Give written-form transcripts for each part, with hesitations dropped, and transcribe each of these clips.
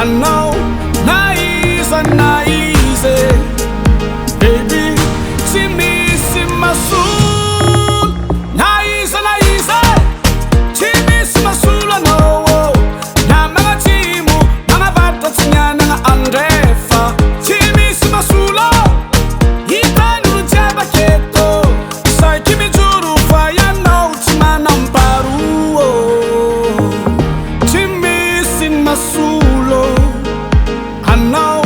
I know, nice, baby. See me, see my soul. Nice, see me, see my soul. I know. Na mga timu, mga bata tinya na andrefa. See me, see my soul. Ita nuja baketo. Sai kimi juru faya no tima namparu. See me, see my soul. I know,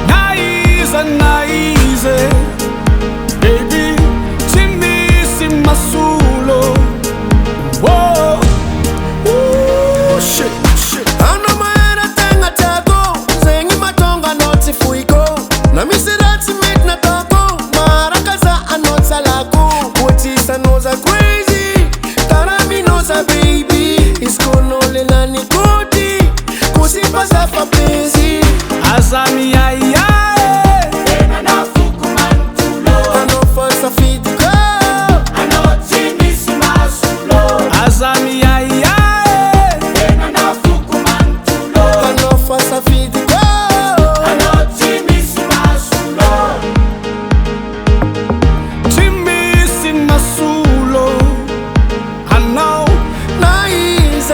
nice, baby. See me, see my soul. Whoa, oh shit. I know my head a thing a tago. Zengi matonga noti fuiko. Na misirati make na toko. Marakaza anotsa lako. Kutisa noza crazy. Tarami noza baby. Iskono lela nikoti. Kusipa zafa busy. Azami ay ay. Ena na fuku mantulo. I know first I feed the girl. I know Jimmy Simasulo. Azami ay ay. Ena na fuku mantulo. I know first I feed the girl. I know Jimmy Simasulo. Jimmy Simasulo. I know, Nice,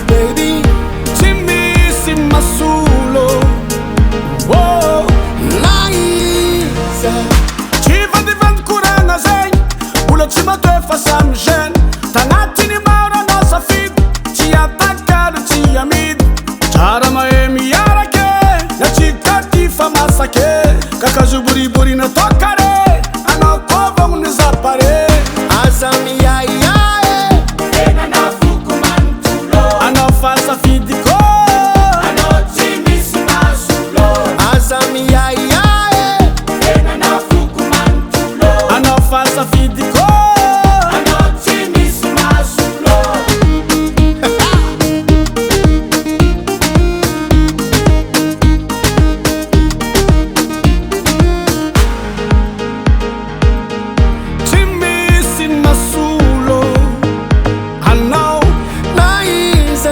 baby. Jimmy Simasulo. Whoa, Nice. chiva di vent kuranga zen. Ulo chima te fa samjen. Tanatini maura nossa fit. Chia takado chia mid. Chara maemi yarake. Ya chika ti fa masake. Kakaju buri buri na tokare. Ano kova unizapare. Azami ay ay. Ena na fuku mantulo. Ano fasa fidiko. I know Jimmy Simasulo. Azami ay ay. Ena na fuku mantulo. Ano fasa fidiko. I know Jimmy Simasulo. Jimmy Simasulo. I know, Nice,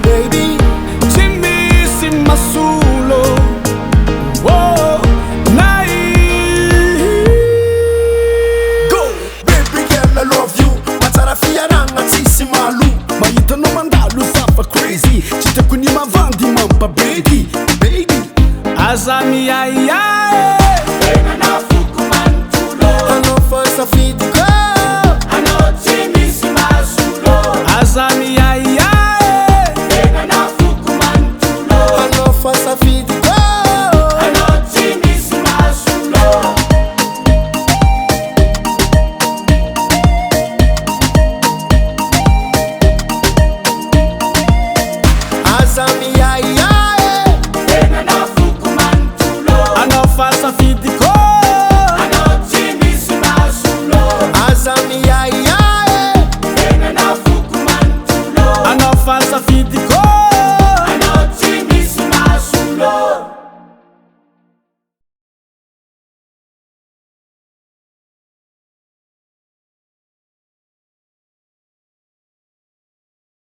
baby. Jimmy Simasulo. Whoa, nice. Go, baby girl, I love you. Matarafia nanga tisi malu. Maita no mandalu safa crazy. Chita kuni mavandi mampa baby. Azami ay ay. Ena na fuku mantulo. I know first I feed the girl. I know Jimmy Simasulo. Azami ay ay. Ena na fuku mantulo. I know first I feed the girl. I know Jimmy Simasulo. Azami ay ay. Ena na fuku mantulo. Ano fasa fidiko. I know Jimmy Simasulo. Azami ay ay. Ena na fuku mantulo. Ano fasa fidiko.